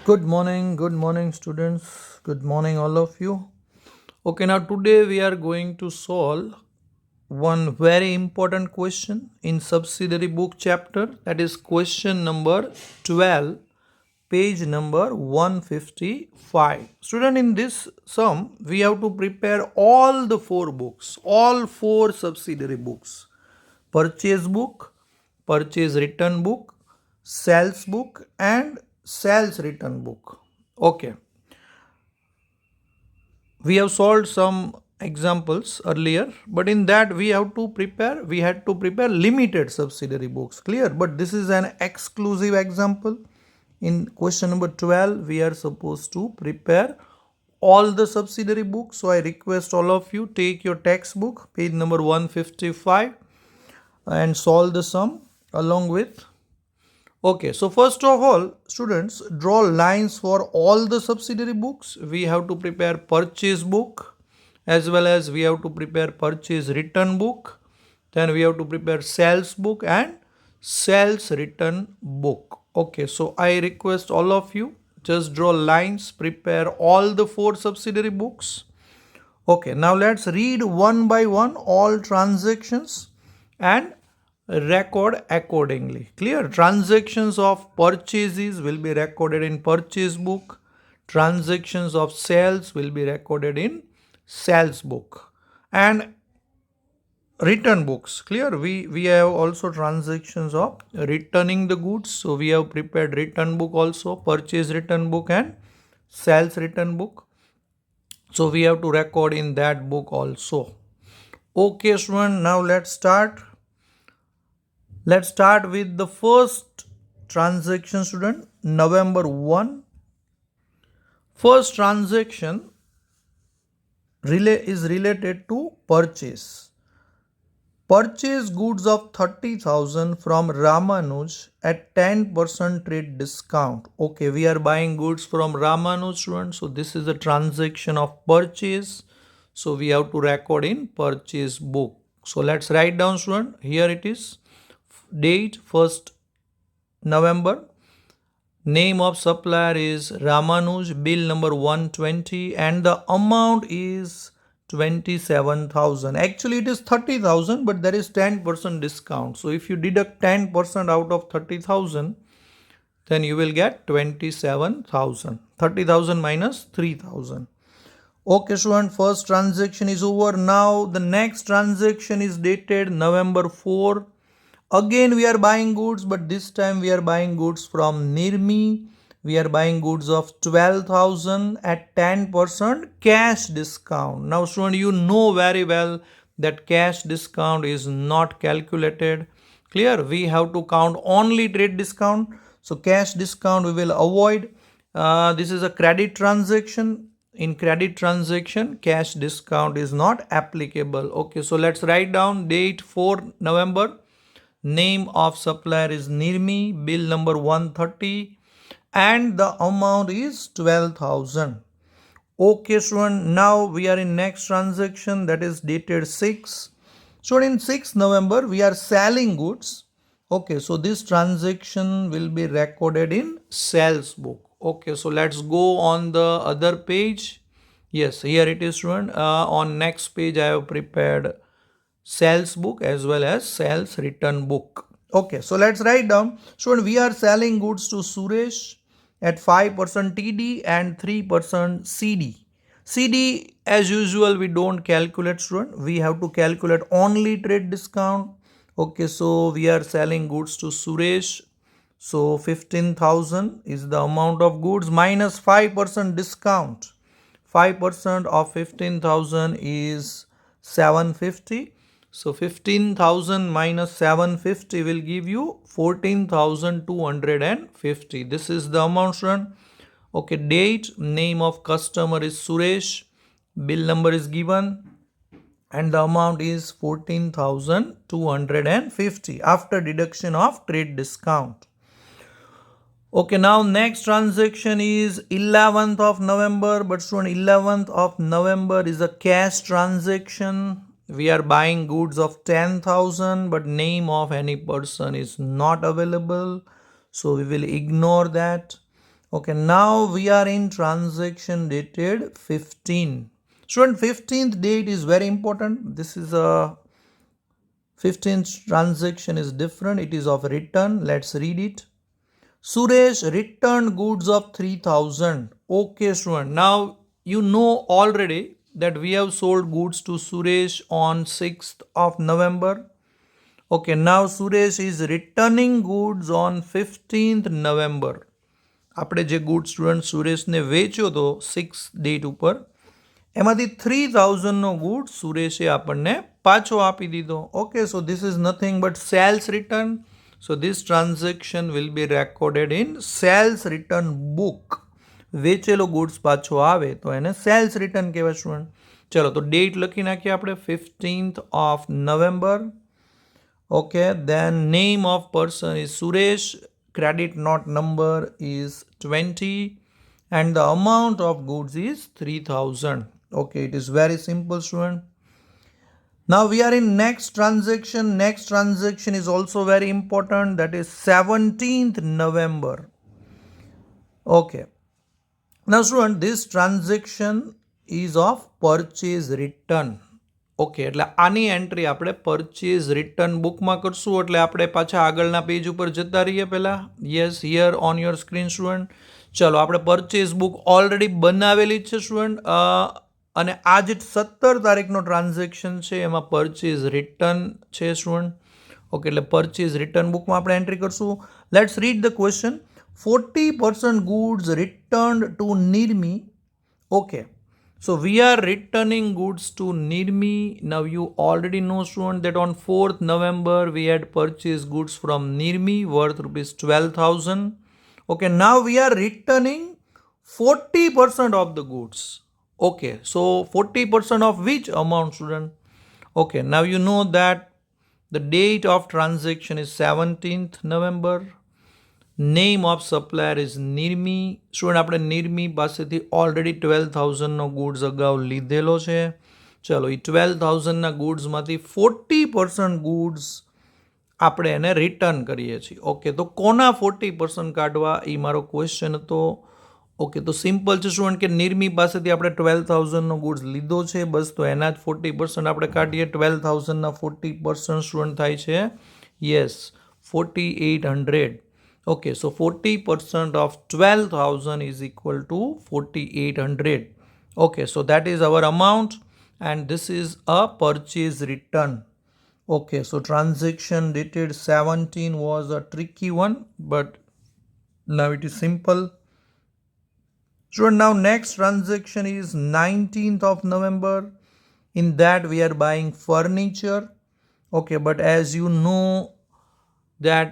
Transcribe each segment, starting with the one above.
Good morning, students. Good morning, all of you. Okay, now today we are going to solve one very important question in subsidiary book chapter, that is question number 12, page number 155. Student, in this sum, we have to prepare all the four books, all four subsidiary books: purchase book, purchase return book, sales book, and sales return book. Okay, we have solved some examples earlier, but in that we had to prepare limited subsidiary books. Clear? But this is an exclusive example. In question number 12, we are supposed to prepare all the subsidiary books. So I request all of you take your textbook, page number 155, and solve the sum along with. Okay, so first of all, students, draw lines for all the subsidiary books. We have to prepare purchase book, as well as we have to prepare purchase return book. Then we have to prepare sales book and sales return book. Okay, so I request all of you just draw lines, prepare all the four subsidiary books. Okay, now let's read one by one all transactions and record accordingly. Clear? Transactions of purchases will be recorded in purchase book. Transactions of sales will be recorded in sales book. And return books. Clear? We have also transactions of returning the goods. So we have prepared return book also, purchase return book and sales return book. So we have to record in that book also. Okay, student, now let's start. Let's start with the first transaction, student. November 1. First transaction is related to purchase. Purchase goods of 30,000 from Ramanuj at 10% trade discount. Okay, we are buying goods from Ramanuj, student. So this is a transaction of purchase. So we have to record in purchase book. So let's write down, student. Here it is. Date 1st November. Name of supplier is Ramanuj. Bill number 120 and the amount is 27,000. Actually it is 30,000, but there is 10% discount. So if you deduct 10% out of 30,000, then you will get 27,000. 30,000 minus 3,000. Okay, student, first transaction is over. Now the next transaction is dated November 4. Again we are buying goods, but this time we are buying goods from Nirmi. We are buying goods of 12,000 at 10% cash discount. Now student, you know very well that cash discount is not calculated. Clear? We have to count only trade discount. So cash discount we will avoid. This is a credit transaction. In credit transaction, cash discount is not applicable. Okay, so let's write down date 4 November. Name of supplier is Nirmi, bill number 130 and the amount is 12,000. Okay, student, now we are in next transaction, that is dated 6. So in 6 November we are selling goods. Okay, so this transaction will be recorded in sales book. Okay, so let's go on the other page. Yes, here it is, student. On next page I have prepared sales book as well as sales return book. Okay, so let's write down. So we are selling goods to Suresh at 5% TD and 3% CD. CD, as usual, we don't calculate, student. We have to calculate only trade discount. Okay, so we are selling goods to Suresh. So 15,000 is the amount of goods minus 5% discount. 5% of 15,000 is 750. So 15,000 minus 750 will give you 14,250. This is the amount, student. Okay, date, name of customer is Suresh, bill number is given and the amount is 14,250 after deduction of trade discount. Okay, now next transaction is 11th of November, but student, 11th of November is a cash transaction. We are buying goods of 10,000, but name of any person is not available, so we will ignore that. Okay, now we are in transaction dated 15. Student, 15th date is very important. This is a 15th transaction is different. It is of return. Let's read it. Suresh returned goods of 3000. Okay, student. Now you know already that we have sold goods to Suresh on 6th of November. Okay, now Suresh is returning goods on 15th November. આપણે જે good student સુરેશને વેચ્યો હતો 6 date ઉપર એમાંથી 3000નો good સુરેશે આપણને પાછો આપી દીધો. Okay, so this is nothing but sales return. So this transaction will be recorded in sales return book. વેચેલો ગુડ્સ પાછો આવે તો એને સેલ્સ રિટર્ન કહેવાય સ્ટુડન્ટ. ચલો તો ડેટ લખી નાખીએ આપણે 15th of November. Okay, then name of person is Suresh, credit note number is 20 and the amount of goods is 3000. Okay, it is very simple student. Now we are in next transaction. Next transaction is also very important, that is 17th November. Okay, now student, this transaction is of purchase return. Okay, એટલે આની entry આપણે purchase return બુકમાં કરશું. એટલે આપણે પાછા આગળના page ઉપર જતા રહીએ પહેલાં. Yes, here on your screen student. ચલો, આપણે પરચેઝ બુક ઓલરેડી બનાવેલી જ છે સ્ટુડન્ટ. અને આ જે 17 તારીખનો ટ્રાન્ઝેક્શન છે એમાં પરચેઝ રિટર્ન છે સ્ટુડન્ટ. ઓકે, એટલે પરચેઝ રિટર્ન બુકમાં આપણે એન્ટ્રી કરશું. Let's read the question. 40% goods returned to Nirmi. Okay, so we are returning goods to Nirmi. Now you already know student that on 4th November we had purchased goods from Nirmi worth rupees 12,000. Okay, now we are returning 40% of the goods. Okay, so 40% of which amount student? Okay, now you know that the date of transaction is 17th November. Name of supplier is Nirmi. Student, આપણે નિર્મી પાસેથી already 12,000નો goods અગાઉ લીધેલો છે. ચલો, એ 12,000ના ગુડ્સમાંથી 40% goods આપણે એને return કરીએ છીએ. ઓકે, તો કોના 40% કાઢવા એ મારો ક્વેશ્ચન હતો. ઓકે, તો સિમ્પલ છે સ્ટુડન્ટ કે નિર્મી પાસેથી આપણે 12,000નો ગુડ્સ લીધો છે, બસ તો એના જ 40% આપણે કાઢીએ. 12,000ના 40% સ્ટુડન્ટ થાય છે, yes, 4,800. Okay, so 40% of 12,000 is equal to 4,800. Okay, so that is our amount and this is a purchase return. Okay, so transaction dated 17 was a tricky one, but now it is simple. So now next transaction is 19th of November. In that we are buying furniture. Okay, but as you know that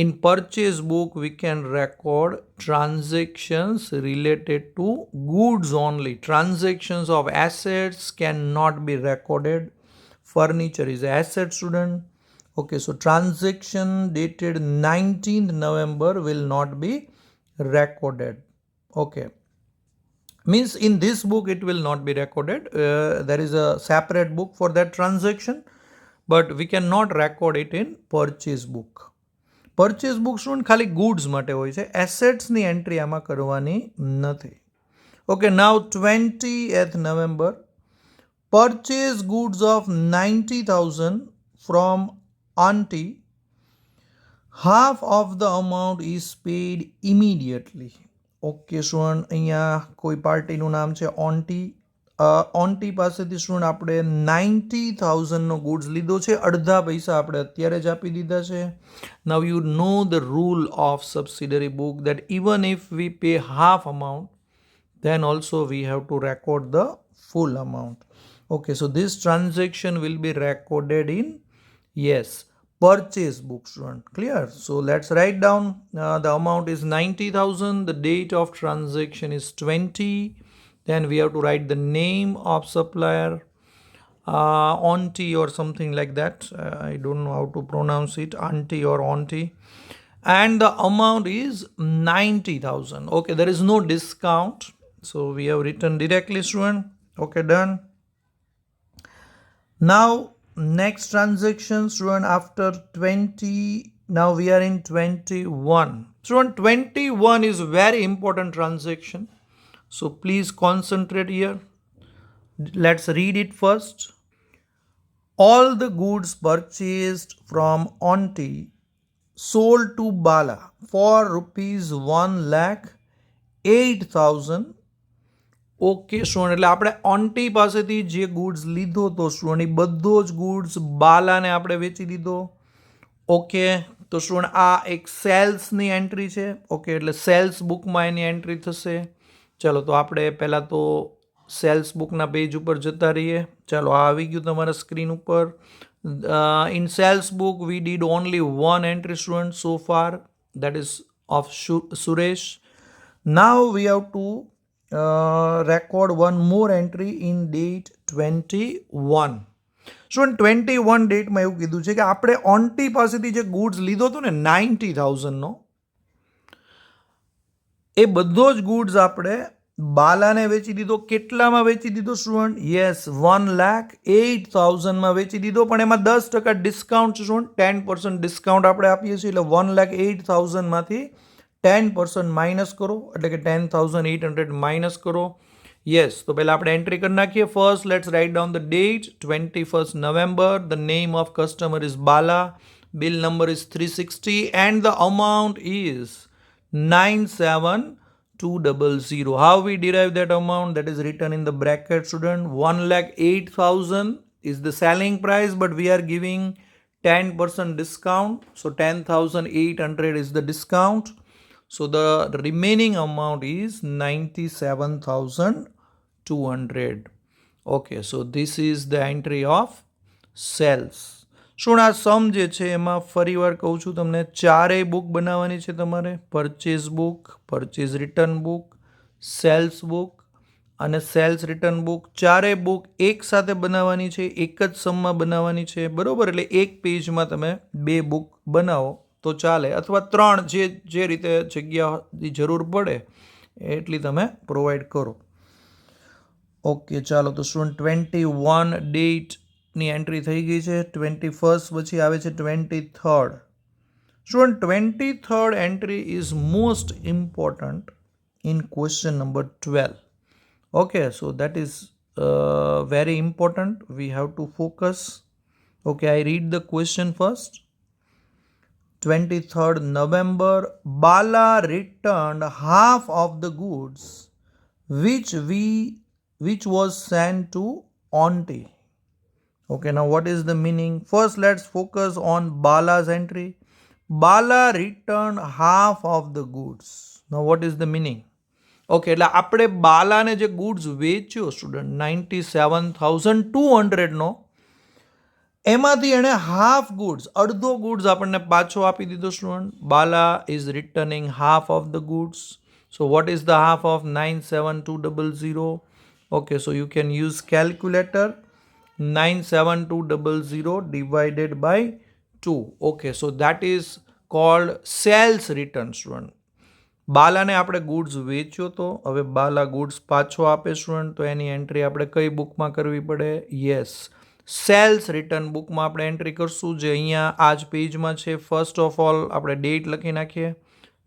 in purchase book we can record transactions related to goods only. Transactions of assets cannot be recorded. Furniture is asset student. Okay, so transaction dated 19th November will not be recorded. Okay, means in this book it will not be recorded. There is a separate book for that transaction, but we cannot record it in purchase book. Purchase book student ખાલી goods માટે હોય છે, એસેટ્સની entry આમાં કરવાની નથી. Okay, now 20th November, purchase goods of 90,000 from auntie. Half of the amount is paid immediately. Okay student, અહીંયા કોઈ પાર્ટીનું નામ છે ઓન્ટી. ઓન્ટી પાસેથી સ્ટુડન્ટ આપણે 90,000નો ગુડ્સ લીધો છે, અડધા પૈસા આપણે અત્યારે જ આપી દીધા છે. Now you know the rule of subsidiary book that even if we pay half amount then also we have to record the full amount. Okay, so this transaction will be recorded in, yes, purchase book student. Clear? So let's write down the amount is 90,000, the date of transaction is 20. Then we have to write the name of supplier, auntie or something like that. I don't know how to pronounce it, auntie or auntie. And the amount is 90,000. Okay, there is no discount. So we have written directly student. Okay, done. Now next transaction student, after 20 Now we are in 21. So 21 is very important transaction. So please concentrate here. Let's read it first. All the goods purchased from Auntie sold to Bala for rupees 1,08,000. Okay student, એટલે આપણે ઓન્ટી પાસેથી જે goods લીધો તો student એ બધો જ goods બાલાને આપણે વેચી દીધો. ઓકે, તો સ્ટુડન્ટ આ એક સેલ્સની એન્ટ્રી છે. ઓકે, એટલે સેલ્સ બુકમાં એની એન્ટ્રી થશે. ચાલો તો આપણે પહેલાં તો સેલ્સ બુકના પેજ ઉપર જતા રહીએ. ચાલો આ આવી ગયું તમારા સ્ક્રીન ઉપર. In sales book we did only one entry student so far, that is of Suresh. Now we have to record one more entry in date 21. Student 21 ડેટમાં એવું કીધું છે કે આપણે ઓન્ટી પાસેથી જે ગુડ્સ લીધો હતો ને 90,000નો, એ બધો જ ગુડ્સ આપણે બાલાને વેચી દીધો. કેટલામાં વેચી દીધો સ્ટુડન્ટ? યસ, 1,08,000માં વેચી દીધો. પણ એમાં 10% ડિસ્કાઉન્ટ છે સ્ટુડન્ટ, 10% ડિસ્કાઉન્ટ આપણે આપીએ છીએ. એટલે 1,08,000માંથી 10% માઇનસ કરો, એટલે કે 10,800 માઇનસ કરો. યસ, તો પહેલાં આપણે એન્ટ્રી કરી નાખીએ. First let's write down the date 21st November. The name of customer is Bala. Bill number is 360 and the amount is 97,200. How we derive that amount? That is written in the bracket, student. 1,08,000 is the selling price, but we are giving 10% discount. So 10,800 is the discount. So the remaining amount is 97,200. Okay, so this is the entry of sales. શું આ સમ જે છે એમાં ફરી વાર કહું છું તમને, ચારેય બુક બનાવવાની છે તમારે. Purchase book, purchase return book, sales book અને સેલ્સ રિટર્ન બુક, ચારેય બુક એક સાથે બનાવવાની છે, એક જ સમમાં બનાવવાની છે, બરોબર. એટલે એક પેજમાં તમે 2 બુક બનાવો તો ચાલે, અથવા 3, જે રીતે જગ્યાની જરૂર પડે એટલી તમે પ્રોવાઈડ કરો. ઓકે, ચાલો તો સ્ટુડન્ટ 21 ડેટની એન્ટ્રી થઈ ગઈ છે. 21st પછી આવે છે 23rd. Student 23rd entry is most important in question number 12. Okay, so that is very important. We have to focus. Okay, I read the question first. 23rd November, Bala returned half of the goods which was sent to Auntie. Okay, now what is the meaning? First, let's focus on Bala's entry. Bala returned half of the goods. Now what is the meaning? Okay, એટલે આપણે બાલાને જે goods વેચ્યો student 97,200નો, એમાંથી એણે half goods, અડધો goods આપણને પાછો આપી દીધો student. Bala is returning half of the goods. So what is the half of 97,200? Okay, so you can use calculator. 97,200 divided by 2. Okay, so that is called sales return student. બાલાને આપણે goods વેચ્યો તો, હવે Bala goods પાછો આપે student, તો એની entry આપણે કઈ બુકમાં કરવી પડે? યસ, સેલ્સ રિટર્ન બુકમાં આપણે એન્ટ્રી કરશું, જે અહીંયા આ જ પેજમાં છે. ફર્સ્ટ ઓફ ઓલ આપણે ડેટ લખી નાખીએ,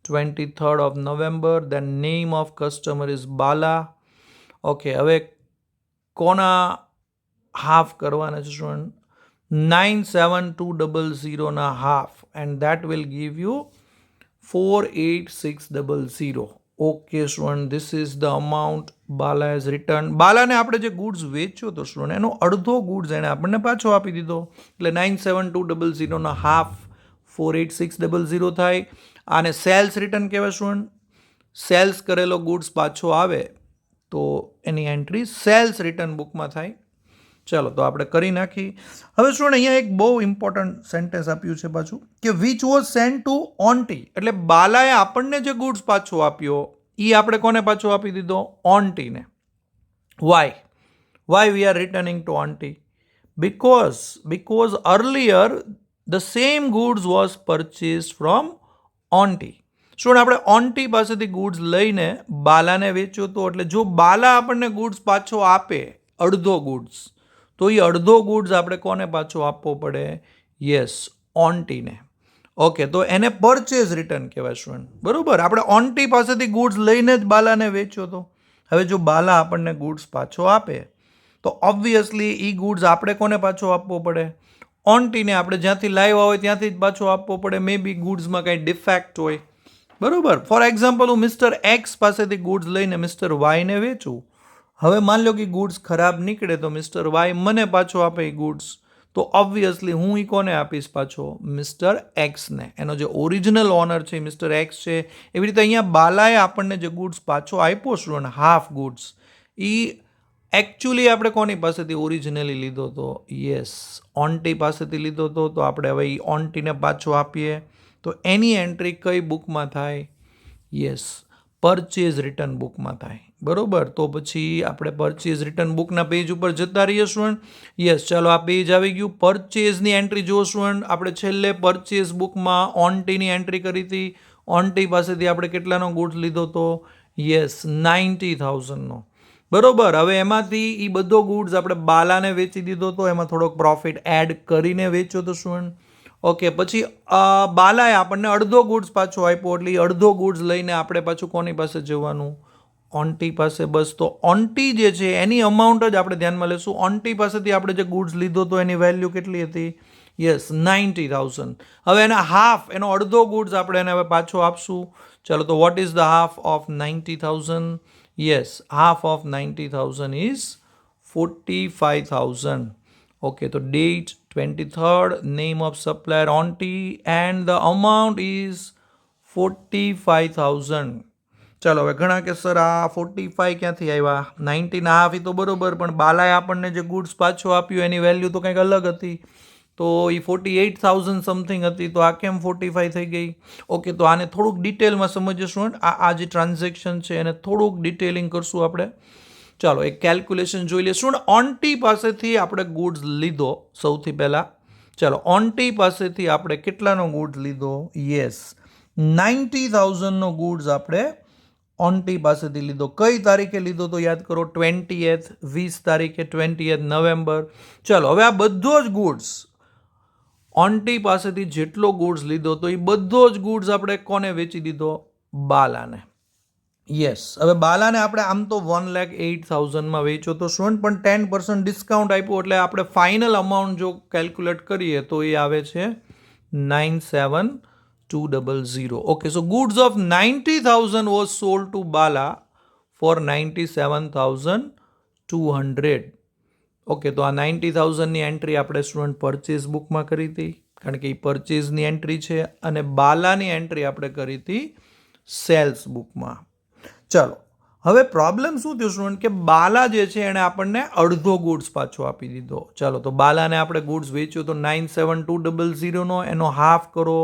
23rd of November. The name of customer is Bala. Okay, હવે કોના હાફ કરવાના છે સ્ટુડન્ટ? 97,200ના half, and that will give you 48,600. Okay student, this is the amount Bala has return. બાલાને આપણે જે ગુડ્સ વેચ્યો તો સ્ટુડન્ટ, એનો અડધો ગુડ્સ એણે આપણને પાછો આપી દીધો. એટલે 97,200ના હાફ 48,600 થાય. આને સેલ્સ રિટર્ન કહેવાય સ્ટુડન્ટ. સેલ્સ કરેલો ગુડ્સ પાછો આવે તો એની એન્ટ્રી સેલ્સ રિટર્ન બુકમાં થાય. ચાલો તો આપણે કરી નાખી. હવે સ્ટુડન્ટ અહીંયા એક બહુ ઇમ્પોર્ટન્ટ સેન્ટેન્સ આપ્યું છે પાછું, કે વિચ વોઝ સેન્ટ ટુ ઓન્ટી. એટલે બાલાએ આપણને જે ગુડ્સ પાછો આપ્યો એ આપણે કોને પાછો આપી દીધો? ઓન્ટીને. Why we are returning to Onti? because earlier the same goods was purchased from Onti. Student આપણે ઓન્ટી પાસેથી ગુડ્સ લઈને બાલાને વેચ્યો તો, એટલે જો બાલા આપણને ગુડ્સ પાછો આપે અડધો ગુડ્સ, તો એ અડધો ગુડ્સ આપણે કોને પાછો આપવો પડે? યસ, ઓન્ટીને. ઓકે, તો એને પરચેઝ રિટર્ન કહેવાય સ્ટુડન્ટ. બરોબર, આપણે ઓન્ટી પાસેથી ગુડ્સ લઈને જ બાલાને વેચ્યો તો. હવે જો બાલા આપણને ગુડ્સ પાછો આપે તો ઓબ્વિયસલી એ ગુડ્સ આપણે કોને પાછો આપવો પડે? ઓન્ટીને. આપણે જ્યાંથી લાવ્યા હોય ત્યાંથી જ પાછો આપવો પડે. મે બી ગુડ્સમાં કંઈ ડિફેક્ટ હોય. બરોબર, ફોર એક્ઝામ્પલ હું મિસ્ટર એક્સ પાસેથી ગુડ્સ લઈને મિસ્ટર વાયને વેચું. હવે માન લો કે ગુડ્સ ખરાબ નીકળે તો મિસ્ટર વાય મને પાછો આપે એ ગુડ્સ. તો ઓબ્વિયસલી હું એ કોને આપીશ પાછો? મિસ્ટર એક્સને. એનો જે ઓરિજિનલ ઓનર છે મિસ્ટર એક્સ છે. એવી રીતે અહીંયા બાલાએ આપણને જે ગુડ્સ પાછો આપ્યો સ્ટુડન્ટ, હાફ ગુડ્સ, એ એકચ્યુઅલી આપણે કોની પાસેથી ઓરિજિનલી લીધો હતો? યસ, ઓન્ટી પાસેથી લીધો હતો. તો આપણે હવે એ ઓન્ટીને પાછો આપીએ તો એની એન્ટ્રી કઈ બુકમાં થાય? યસ, પરચેઝ રિટર્ન બુકમાં થાય. બરોબર, તો પછી આપણે પરચેઝ રિટર્ન બુકના પેજ ઉપર જતા રહીએ સ્ટુડન્ટ. યસ, ચાલો આ પેજ આવી ગયું. પરચેઝની એન્ટ્રી જો સ્ટુડન્ટ, આપણે છેલ્લે પરચેઝ બુકમાં ઓન્ટીની એન્ટ્રી કરી હતી. ઓન્ટી પાસેથી આપણે કેટલાનો ગુડ્સ લીધો હતો? યસ, 90,000નો. બરોબર, હવે એમાંથી એ બધો ગુડ્સ આપણે બાલાને વેચી દીધો હતો. એમાં થોડોક પ્રોફિટ એડ કરીને વેચ્યો હતો સ્ટુડન્ટ. ઓકે, પછી બાલાએ આપણને અડધો ગુડ્સ પાછો આપ્યો એટલે એ અડધો ગુડ્સ લઈને આપણે પાછું કોની પાસે જવાનું? ઓન્ટી પાસે. બસ, તો ઓન્ટી જે છે એની અમાઉન્ટ જ આપણે ધ્યાનમાં લેશું. ઓન્ટી પાસેથી આપણે જે ગુડ્સ લીધો તો એની વેલ્યુ કેટલી હતી? યસ, 90,000. હવે એના હાફ, એનો અડધો ગુડ્સ આપણે એને હવે પાછો આપશું. ચાલો, તો vote is the half of 90,000? Yes, half of 90,000 is 45,000. Okay, so date 23rd, name of supplier Onti, and the amount is 45,000. ચાલો, હવે ઘણા કે સર આ 45 ક્યાંથી આવ્યા? 90 ના હાફ. એ તો બરોબર, પણ બાલાએ આપણને જે ગુડ્સ પાછો આપ્યું એની વેલ્યુ તો કંઈક અલગ હતી. તો એ 48,000 સમથિંગ હતી. તો આ કેમ 45 થઈ ગઈ? ઓકે, તો આને થોડુંક ડિટેલમાં સમજીશું. આ જે ટ્રાન્ઝેક્શન છે એને થોડુંક ડિટેલિંગ કરશું આપણે. ચાલો, એક કેલ્ક્યુલેશન જોઈ લઈશું. ઓન્ટી પાસેથી આપણે ગુડ્સ લીધો સૌથી પહેલાં. ચાલો, ઓન્ટી પાસેથી આપણે કેટલાનો ગુડ્સ લીધો? યસ, 90,000નો ગુડ્સ આપણે ઓન્ટી પાસેથી લીધો. કઈ તારીખે લીધો તો યાદ કરો? 20th, 20 તારીખે, 20th નવેમ્બર. ચાલો, હવે આ બધો જ ગુડ્સ ઓન્ટી પાસેથી જેટલો ગુડ્સ લીધો તો એ બધો જ ગુડ્સ આપણે કોને વેચી દીધો? બાલાને. યસ, હવે બાલાને આપણે આમ તો 1,08,000માં વેચ્યો તો સ્ટુડન્ટ, પણ 10% ડિસ્કાઉન્ટ આપ્યું એટલે આપણે ફાઇનલ અમાઉન્ટ જો કેલ્ક્યુલેટ કરીએ તો એ આવે છે 97,200. Okay, so goods of 90,000 was sold to Bala for 97,200. Okay, તો આ 90,000ની એન્ટ્રી આપણે સ્ટુડન્ટ પરચેઝ બુકમાં કરી હતી, કારણ કે એ પરચેઝની એન્ટ્રી છે, અને બાલાની એન્ટ્રી આપણે કરી હતી સેલ્સ બુકમાં. ચાલો, હવે પ્રોબ્લેમ શું થયો સ્ટુડન્ટ કે બાલા જે છે એણે આપણને અડધો ગુડ્સ પાછો આપી દીધો. ચાલો, તો બાલાને આપણે ગુડ્સ વેચ્યો તો 97,200નો, એનો હાફ કરો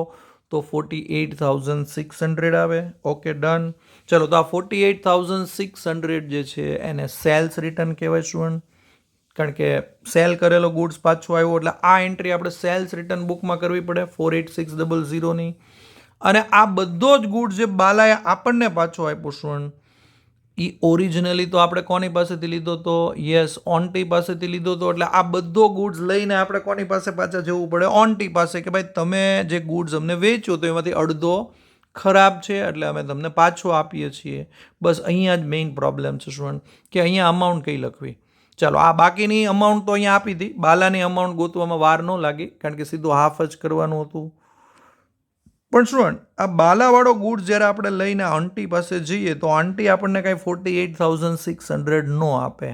તો 48,600 આવે. Okay, done. ચલો, તો આ 48,600 જે છે એને સેલ્સ રિટર્ન કહેવાય સ્ટુડન્ટ, કારણ કે સેલ કરેલો ગુડ્સ પાછો આવ્યો એટલે આ એન્ટ્રી આપણે સેલ્સ રિટર્ન બુકમાં કરવી પડે 48,600ની. અને આ બધો જ ગુડ્સ જે બાલાએ આપણને પાછો આપ્યો સ્ટુડન્ટ, એ ઓરિજિનલી તો આપણે કોની પાસેથી લીધો તો? યસ, ઓન્ટી પાસેથી લીધો તો. એટલે આ બધો ગુડ્સ લઈને આપણે કોની પાસે પાછા જવું પડે? ઓન્ટી પાસે, કે ભાઈ તમે જે ગુડ્સ અમને વેચો તો એમાંથી અડધો ખરાબ છે એટલે અમે તમને પાછો આપીએ છીએ. બસ અહીંયા જ મેઇન પ્રોબ્લેમ છે સ્ટુડન્ટ, કે અહીંયા અમાઉન્ટ કઈ લખવી. ચાલો, આ બાકીની અમાઉન્ટ તો અહીંયા આપી હતી. બાલાની અમાઉન્ટ ગોતવામાં વાર ન લાગી, કારણ કે સીધું હાફ જ કરવાનું હતું. પણ સ્ટુડન્ટ, આ બાલાવાળો ગુડ્સ જ્યારે આપણે લઈને આંટી પાસે જઈએ તો આંટી આપણને કાંઈ 48,600 ન આપે.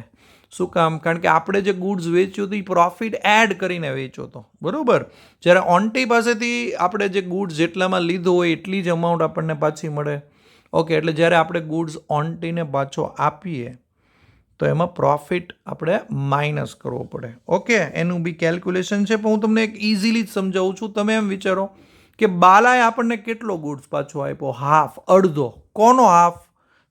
શું કામ? કારણ કે આપણે જે ગુડ્સ વેચ્યું હતું એ પ્રોફિટ એડ કરીને વેચ્યો હતો. બરાબર, જ્યારે ઓન્ટી પાસેથી આપણે જે ગુડ્સ જેટલામાં લીધો હોય એટલી જ અમાઉન્ટ આપણને પાછી મળે. ઓકે, એટલે જ્યારે આપણે ગુડ્સ ઓન્ટીને પાછો આપીએ તો એમાં પ્રોફિટ આપણે માઇનસ કરવો પડે. ઓકે, એનું બી કેલ્ક્યુલેશન છે, પણ હું તમને એક ઇઝીલી જ સમજાવું છું. તમે એમ વિચારો કે બાલાએ આપણને કેટલો ગુડ્સ પાછો આપ્યો? હાફ, અડધો. કોનો હાફ?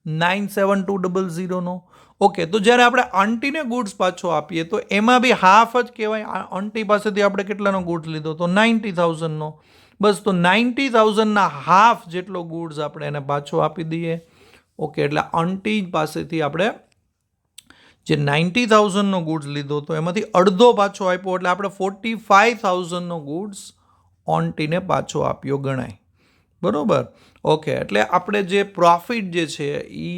97,200નો. ઓકે, તો જ્યારે આપણે આંટીને ગુડ્સ પાછો આપીએ તો એમાં બી હાફ જ કહેવાય. આંટી પાસેથી આપણે કેટલાનો ગુડ્સ લીધો? તો 90,000નો. બસ, તો 90,000ના હાફ જેટલો ગુડ્સ આપણે એને પાછો આપી દઈએ. ઓકે, એટલે આંટી પાસેથી આપણે જે 90,000નો ગુડ્સ લીધો તો એમાંથી અડધો પાછો આપ્યો એટલે આપણે 45,000નો ગુડ્સ ઓન્ટીને પાછો આપ્યો ગણાય. બરાબર. ઓકે, એટલે આપણે જે પ્રોફિટ જે છે એ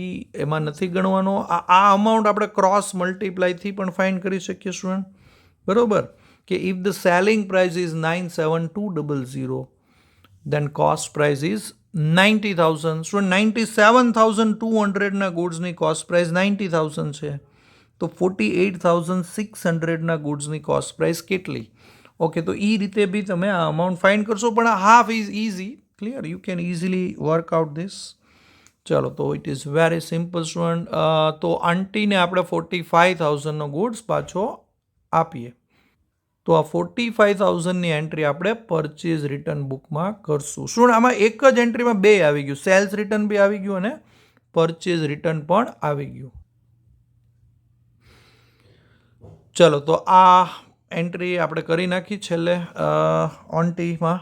એમાં નથી ગણવાનો. આ અમાઉન્ટ આપણે ક્રોસ મલ્ટીપ્લાયથી પણ ફાઇન્ડ કરી શકીએ સ્ટુડન્ટ. બરાબર, કે if the selling price is 97200 then cost price is 90,000. So 97,200 ના ગુડ્સની કોસ્ટ પ્રાઇસ 90,000 છે, તો 48,600 ના ગુડ્સની કોસ્ટ પ્રાઇસ કેટલી? ઓકે, તો એ રીતે બી તમે આ અમાઉન્ટ ફાઇન્ડ કરશો, પણ આ half is easy. Clear, you can easily work out this. ચલો, તો it is very simple student. તો આંટીને આપણે 45,000નો ગુડ્સ પાછો આપીએ. તો આ 45,000ની એન્ટ્રી આપણે પરચેઝ રિટર્ન બુકમાં કરશું. શું આમાં એક જ એન્ટ્રીમાં બે આવી ગયું, સેલ્સ રિટર્ન બી આવી ગયું અને પરચેઝ રિટર્ન પણ આવી ગયું. ચલો, તો આ એન્ટ્રી આપણે કરી નાખી છેલ્લે ઓન્ટીમાં.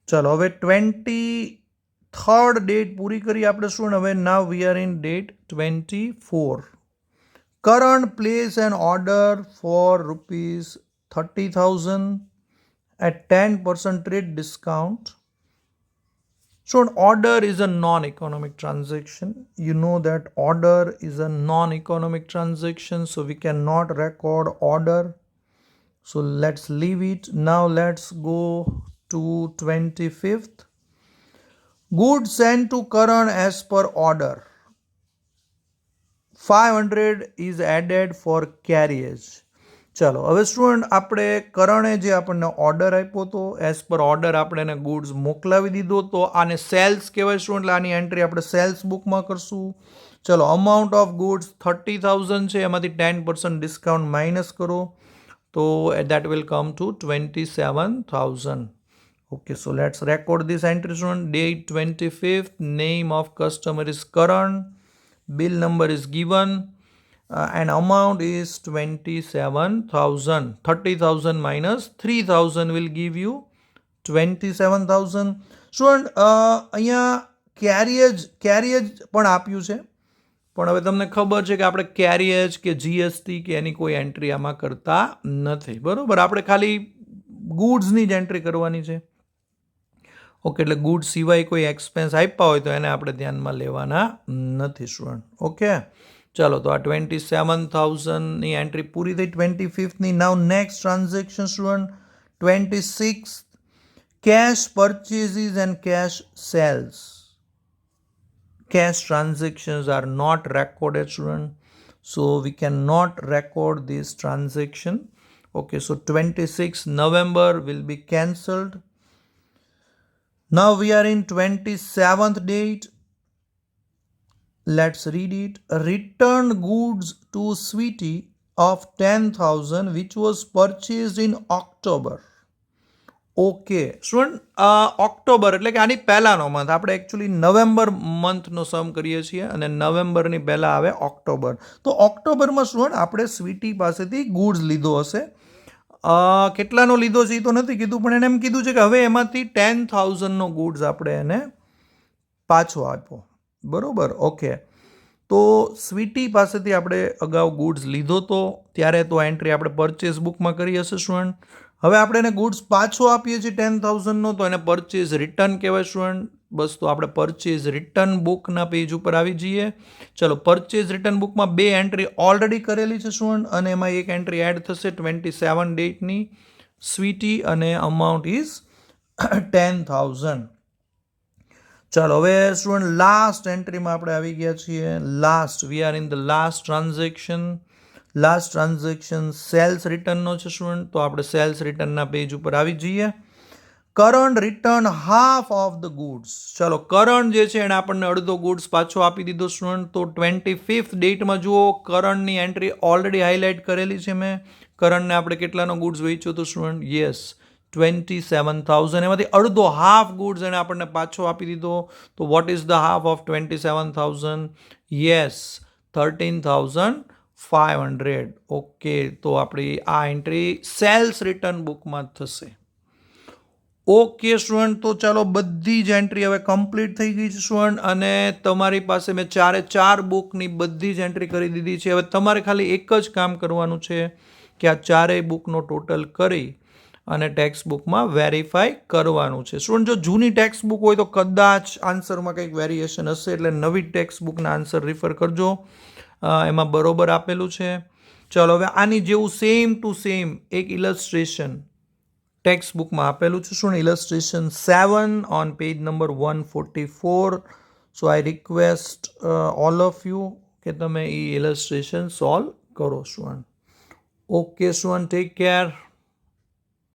ચલો, હવે 23rd ડેટ પૂરી કરી આપણે શું. હવે now we are in date 24. Karan place an order for rupees 30,000 at 10% trade discount. So an order is a non-economic transaction. You know that order is a non-economic transaction, so we cannot record order. So let's leave it. Now let's go to 25th. Goods sent to Karan as per order. 500 is added for carriage. ચલો, હવે student આપણે કરણે જે આપણને order આપ્યો હતો, as per order આપણે એને goods મોકલાવી દીધો, તો આને સેલ્સ કહેવાય સ્ટુડન્ટ. એટલે આની એન્ટ્રી આપણે સેલ્સ બુકમાં કરશું. ચલો, અમાઉન્ટ ઓફ ગુડ્સ 30,000 છે, એમાંથી 10% ડિસ્કાઉન્ટ માઇનસ કરો, તો that will come to 27,000. Okay, so let's record this entry student. Date 25th, name of customer is Karan, bill number is given, and amount is 27,000. 30,000 minus 3,000 will give you 27,000. Student અહીંયા કેરિયેજ પણ આપ્યું છે, પણ હવે તમને ખબર છે કે આપણે કેરિયેજ કે જીએસટી કે એની કોઈ એન્ટ્રી આમાં કરતા નથી. બરાબર, આપણે ખાલી ગુડ્સની જ એન્ટ્રી કરવાની છે. ઓકે, એટલે ગુડ સિવાય કોઈ એક્સપેન્સ આપ્યા હોય તો એને આપણે ધ્યાનમાં લેવાના નથી સ્ટુડન્ટ. ઓકે, ચલો, તો આ 27,000ની એન્ટ્રી પૂરી થઈ 25thની. Now next transaction student 26th. Cash purchases and cash sales. Cash transactions are not recorded student, so we cannot record this transaction. Okay, so 26th November will be cancelled. Now we are in 27th date. Let's read it. Return goods to Sweetie of 10,000 which was purchased in October. Okay student, October એટલે કે આની પહેલાંનો month. આપણે actually November મંથનો સમ કરીએ છીએ અને નવેમ્બરની પહેલાં આવે ઓક્ટોબર. તો ઓક્ટોબરમાં સ્ટુડન્ટ આપણે સ્વીટી પાસેથી ગુડ્સ લીધો હશે. કેટલાનો લીધો છે એ તો નથી કીધું, પણ એને એમ કીધું છે કે હવે એમાંથી 10,000નો ગુડ્સ આપણે એને પાછો આપો. બરાબર, ઓકે. તો સ્વીટી પાસેથી આપણે અગાઉ ગુડ્સ લીધો તો ત્યારે તો એન્ટ્રી આપણે પરચેઝ બુકમાં કરી હશે સ્ટુડન્ટ. હવે આપણે એને ગુડ્સ પાછો આપીએ છીએ 10,000નો, તો એને પરચેઝ રિટર્ન કહેવાય સ્ટુડન્ટ. બસ, તો આપણે પરચેઝ રિટર્ન બુકના પેજ ઉપર આવી જઈએ. ચલો, પરચેઝ રિટર્ન બુકમાં બે એન્ટ્રી ઓલરેડી કરેલી છે સ્ટુડન્ટ, અને એમાં એક એન્ટ્રી એડ થશે 27 ડેટની સ્વીટી, અને અમાઉન્ટ ઇઝ 10,000. ચાલો, હવે સ્ટુડન્ટ લાસ્ટ એન્ટ્રીમાં આપણે આવી ગયા છીએ. Last, we are in the last transaction. Last transaction sales રિટર્નનો છે સ્ટુડન્ટ, તો આપણે સેલ્સ રિટર્નના પેજ ઉપર આવી જઈએ. Current return half of the goods. ચલો, કરંટ જે છે એણે આપણને અડધો ગુડ્સ પાછો આપી દીધો સ્ટુડન્ટ. તો 25th ડેટમાં જુઓ, કરંટની એન્ટ્રી ઓલરેડી હાઇલાઇટ કરેલી છે મેં. કરંટને આપણે કેટલાનો ગુડ્સ વેચ્યો હતો સ્ટુડન્ટ? યસ, 27,000. એમાંથી અડધો હાફ ગુડ્સ એને આપણને પાછો આપી દીધો. તો vote is the half of 27,000? Yes, 13,500. Okay, તો આપણી આ એન્ટ્રી સેલ્સ રિટર્ન બુકમાં થશે. ઓકે સ્ટુડન્ટ, તો ચાલો, બધી જ એન્ટ્રી હવે કમ્પ્લીટ થઈ ગઈ છે સ્ટુડન્ટ, અને તમારી પાસે મેં 4 બુકની બધી જ એન્ટ્રી કરી દીધી છે. હવે તમારે ખાલી એક જ કામ કરવાનું છે કે આ ચારેય બુકનો ટોટલ કરી અને ટેક્સ્ટ બુકમાં વેરીફાઈ કરવાનું છે. સ્ટુડન્ટ, જો જૂની ટેક્સ્ટ બુક હોય તો કદાચ આન્સરમાં કંઈક વેરિએશન હશે, એટલે નવી ટેક્સ્ટ બુકના આન્સર રિફર કરજો, એમાં બરોબર આપેલું છે. ચલો, હવે આની જેવું સેમ ટુ સેમ એક ઇલસ્ટ્રેશન ટેક્સ્ટ બુકમાં આપેલું છે. શું ઇલસ્ટ્રેશન 7 on page number 144. So I request all of you કે તમે એ ઇલસ્ટ્રેશન સોલ્વ કરો. Student, okay student, take care.